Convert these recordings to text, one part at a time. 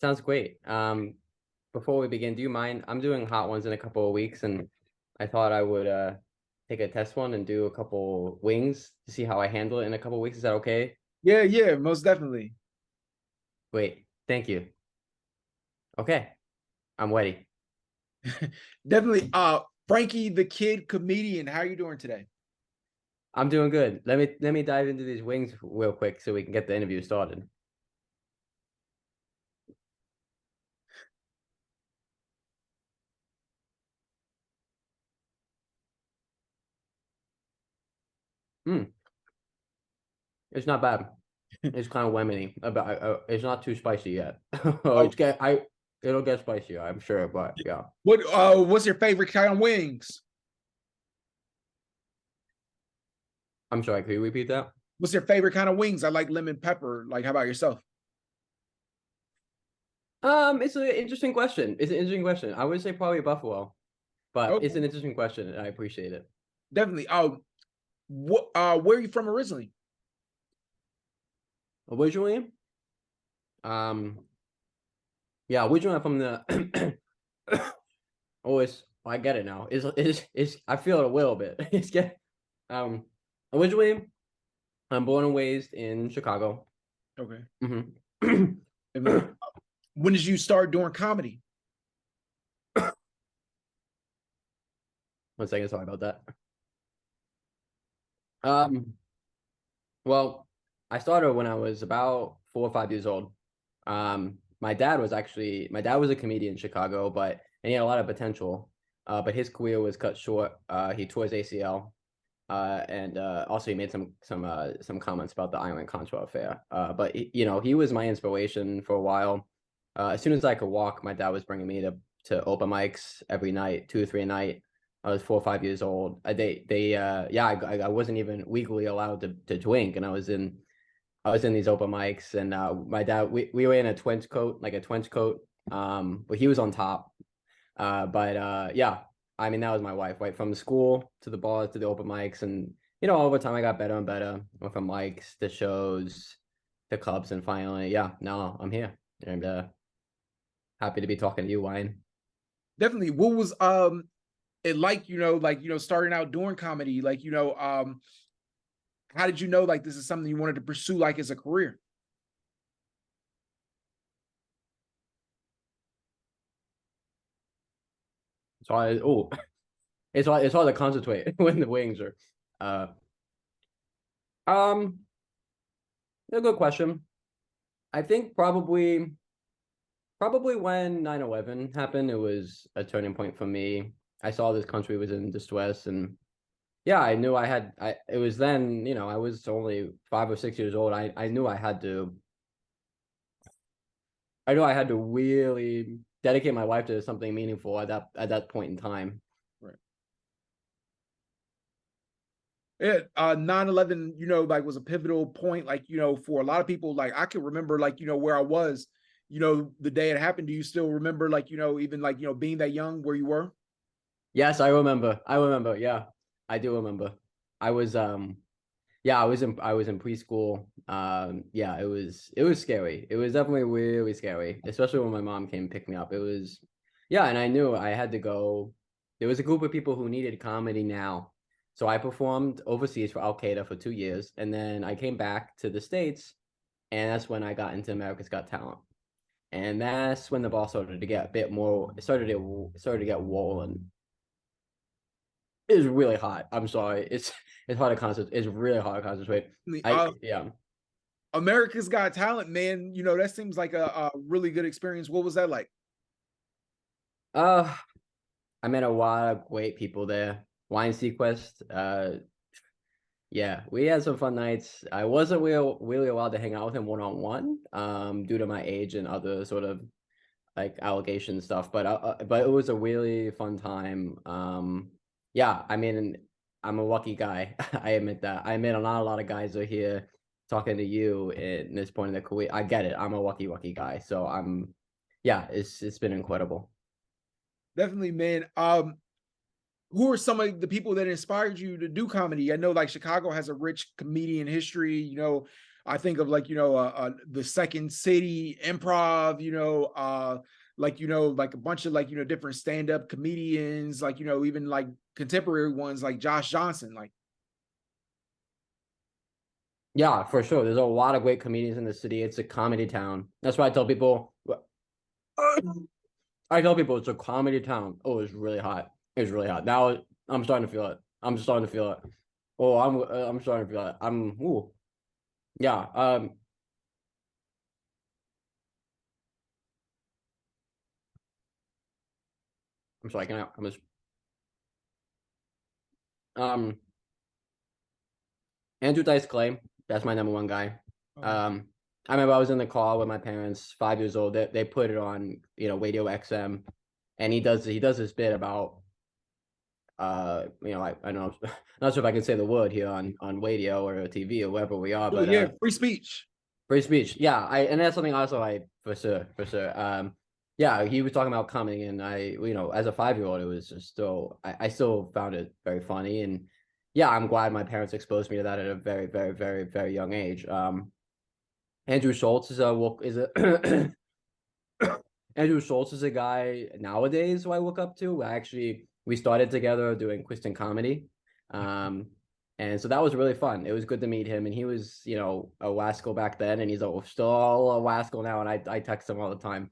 Sounds great. Before we begin, do you mind? I'm doing hot ones in a couple of weeks, and I thought I would take a test one and do a couple wings to see how I handle it in a couple of weeks. Is that okay? Yeah, yeah, most definitely. Wait, thank you. Okay, I'm ready. Definitely. Frankie the Kid Comedian, how are you doing today? I'm doing good. Let me dive into these wings real quick so we can get the interview started. Hmm, it's not bad. It's kind of lemony. About it's not too spicy yet. Oh, Oh, it'll get spicier, I'm sure. But yeah, what's your favorite kind of wings? I'm sorry. Can you repeat that? What's your favorite kind of wings? I like lemon pepper. Like, how about yourself? It's an interesting question. It's an interesting question. I would say probably buffalo, but it's Okay, an interesting question, and I appreciate it. definitely. Where are you from originally? Originally, um, yeah, originally I'm from the. Oh, I get it now. It's I feel it a little bit. It's get um originally I'm born and raised in Chicago. Okay. Hmm. Definitely. When did you start doing comedy? One second, sorry about that. Um, well, I started when I was about 4 or 5 years old. My dad was a comedian in Chicago, but and he had a lot of potential. But his career was cut short. He tore his ACL, and also he made some comments about the Island Contra affair. But he was my inspiration for a while. As soon as I could walk, my dad was bringing me to open mics every night, 2 or 3 a night. I was 4 or 5 years old. Yeah, I wasn't even legally allowed to drink, and I was in these open mics, and my dad we were in a trench coat, like a trench coat. But he was on top. But yeah, I mean that was my wife, right? From school to the bars to the open mics, and over time I got better and better. Went from mics to shows to clubs, and finally, yeah, now I'm here and happy to be talking to you, Wayne. Definitely. What was it like, starting out doing comedy? Like, how did you know like this is something you wanted to pursue like as a career? So it's hard to concentrate when the wings are. Uh, um, a good question. I think probably when 9/11 happened, it was a turning point for me. I saw this country was in distress, and yeah, I knew it was then, I was only 5 or 6 years old. I knew I had to really dedicate my life to something meaningful at that point in time. Right. Yeah, 9/11, like was a pivotal point, like, for a lot of people. Like I can remember like, where I was, the day it happened. Do you still remember like, even like, being that young where you were? Yes, I remember. I remember. Yeah, I do remember. I was yeah, I was in preschool. Yeah, it was scary. It was definitely really scary, especially when my mom came and picked me up. It was yeah, and I knew I had to go. There was a group of people who needed comedy now. So I performed overseas for Al Qaeda for 2 years, and then I came back to the States, and that's when I got into America's Got Talent. And that's when the ball started to get a bit more, it started to get swollen. It was really hot. I'm sorry. It's hard to concentrate. It's really hard to concentrate. Yeah. America's Got Talent, man. That seems like a really good experience. What was that like? Uh, I met a lot of great people there. Wine Sequest. Yeah, we had some fun nights. I wasn't really allowed to hang out with him one on one, due to my age and other sort of like allegation stuff. But it was a really fun time. Yeah, I mean, I'm a lucky guy. I admit that. I admit not a lot of guys are here talking to you in this point in the career. I get it. I'm a lucky guy. So yeah, it's been incredible. Definitely, man. Who are some of the people that inspired you to do comedy? I know like Chicago has a rich comedian history. I think of like, the Second City Improv, like, like a bunch of like, different stand-up comedians, like, even like contemporary ones like Josh Johnson. Like, Yeah, for sure. There's a lot of great comedians in the city. It's a comedy town. That's why I tell people. I tell people it's a comedy town. Oh, it's really hot. It's really hot. Now I'm starting to feel it. I'm starting to feel it. Oh, I'm starting to feel it. Ooh. Yeah. I'm sorry. I'm just um Andrew Dice Clay. That's my number one guy. um, Um, I remember I was in the car with my parents, 5 years old. They put it on, Radio XM, and he does this bit about I know not sure if I can say the word here on radio or TV or wherever we are, oh but yeah, free speech. free speech. Yeah, and that's something also I for sure. Yeah, he was talking about coming, and as a 5 year old, it was just still I still found it very funny, and yeah, I'm glad my parents exposed me to that at a very, very, very, very young age. Andrew Schultz is a Andrew Schultz is a guy nowadays who I look up to. We started together doing Kristen comedy. Um, and so that was really fun. It was good to meet him. And he was, a Wascal back then, and he's still a Wascal now. And I text him all the time.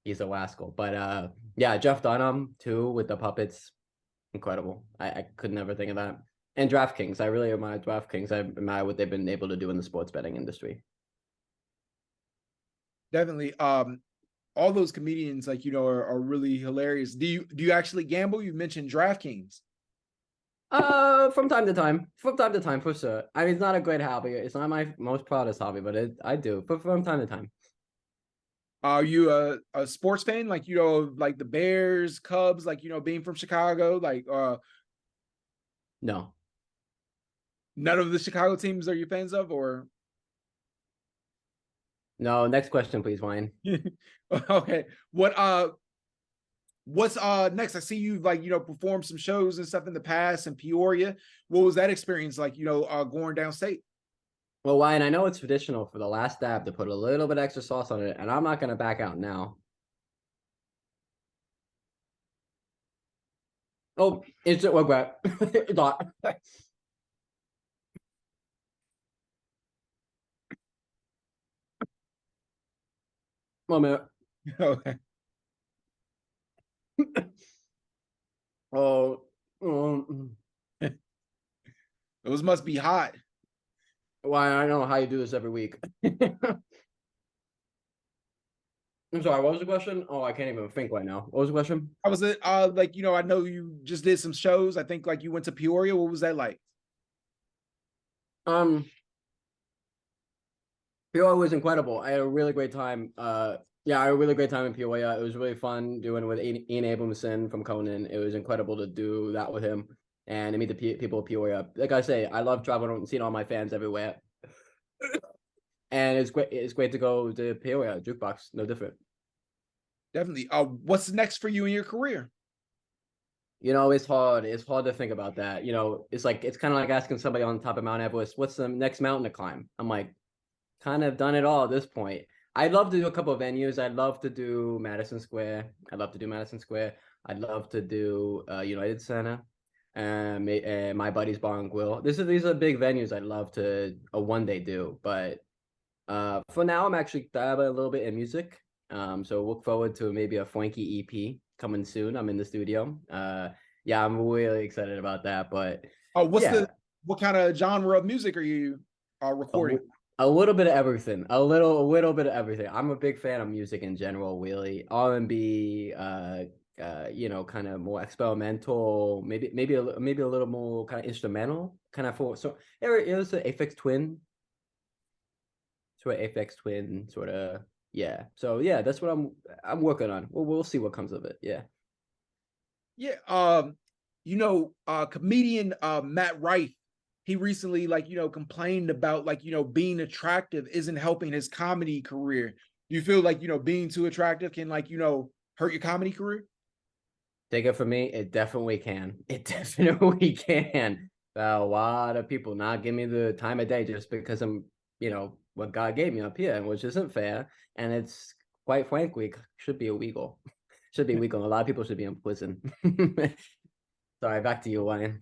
He's a Wascal. But yeah, Jeff Dunham too with the puppets. Incredible. I could never think of that. And DraftKings. I really admire DraftKings. I admire what they've been able to do in the sports betting industry. Definitely. All those comedians, like, are really hilarious. Do you actually gamble? You mentioned DraftKings. From time to time, for sure. I mean, it's not a great hobby. It's not my most proudest hobby, but I do. But from time to time. Are you a sports fan? Like, like the Bears, Cubs, like, being from Chicago, like, No, none of the Chicago teams are you fans of, or? no. Next question, please, Wayne. Okay. What's next? I see you like, perform some shows and stuff in the past in Peoria. What was that experience like, going downstate? Well, Wayne, I know it's traditional for the last dab to put a little bit extra sauce on it, and I'm not gonna back out now. Oh, it's it regret. Not. 1 minute. Okay. Oh, um, Those must be hot. why I don't know how you do this every week. I'm sorry. What was the question? Oh, I can't even think right now. What was the question? How was it? Like, I know you just did some shows. I think like you went to Peoria. What was that like? Um, Peoria was incredible. I had a really great time. Yeah, I had a really great time in Peoria. It was really fun doing it with Ian Abramson from Conan. It was incredible to do that with him and to meet the people of Peoria. Like I say, I love traveling and seeing all my fans everywhere. And it's great. It's great to go to Peoria. Jukebox, no different. Definitely. What's next for you in your career? It's hard. It's hard to think about that. It's kind of like asking somebody on top of Mount Everest, what's the next mountain to climb? I'm like, kind of done it all at this point. I'd love to do a couple of venues. I'd love to do Madison Square. I'd love to do Madison Square. I'd love to do United Center and my buddy's Bar and Grill. These are big venues I'd love to one day do. But for now, I'm actually dabbling a little bit in music. So look forward to maybe a Frankie EP coming soon. I'm in the studio. Yeah, I'm really excited about that. But Oh, yeah, what kind of genre of music are you a, recording? w- a little bit of everything. A little bit of everything. I'm a big fan of music in general, really. R&B, kind of more experimental, maybe a little more kind of instrumental, kind of for so it was an Aphex Twin, sort of Aphex Twin, sort of yeah. So yeah, that's what I'm working on. We'll see what comes of it. Yeah. Yeah. Comedian Matt Rife, he recently like, complained about like, being attractive isn't helping his comedy career. Do you feel like, being too attractive can like, hurt your comedy career? Take it from me, it definitely can. It definitely can. A lot of people not give me the time of day just because I'm, what God gave me up here, which isn't fair, and it's quite frankly should be illegal. Should be illegal. A lot of people should be in prison. Sorry, back to you, Ryan.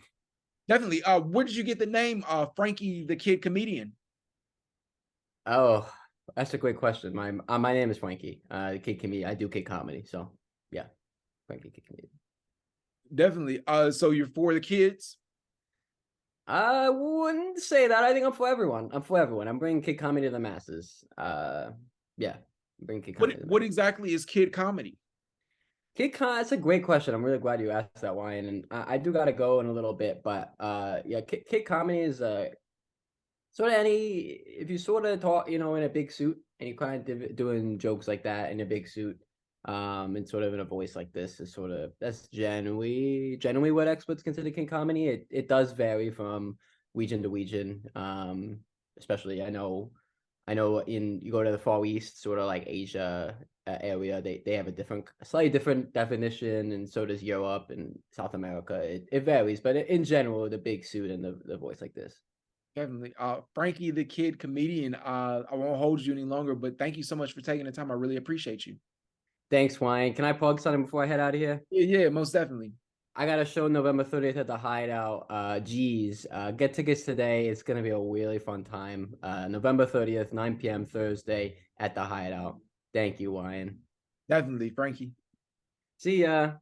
Definitely. Where did you get the name Frankie the Kid Comedian? Oh, that's a great question. My name is Frankie. Kid comedian. I do kid comedy. So yeah, Frankie Kid Comedian. Definitely. So you're for the kids? I wouldn't say that. I think I'm for everyone. I'm for everyone. I'm bringing kid comedy to the masses. Yeah, I'm bringing kid comedy to the What masses. exactly is kid comedy? That's a great question. I'm really glad you asked that, Ryan. And I do gotta go in a little bit, but yeah, kid comedy is sort of any if you sort of talk, in a big suit and you kind of doing jokes like that in a big suit, and sort of in a voice like this is that's generally what experts consider kid comedy. It does vary from region to region. Especially I know in you go to the Far East, sort of like Asia area, they have a slightly different definition, and so does Europe and South America. It varies, but in general, the big suit and the voice like this. Definitely. Frankie the Kid Comedian. I won't hold you any longer, but thank you so much for taking the time. I really appreciate you. Thanks, Ryan. Can I plug something before I head out of here? Yeah, most definitely. I got a show November 30th at the Hideout. Get tickets today. It's gonna be a really fun time. November 30th, 9 p.m. Thursday at the Hideout. Thank you, Ryan. Definitely, Frankie. See ya.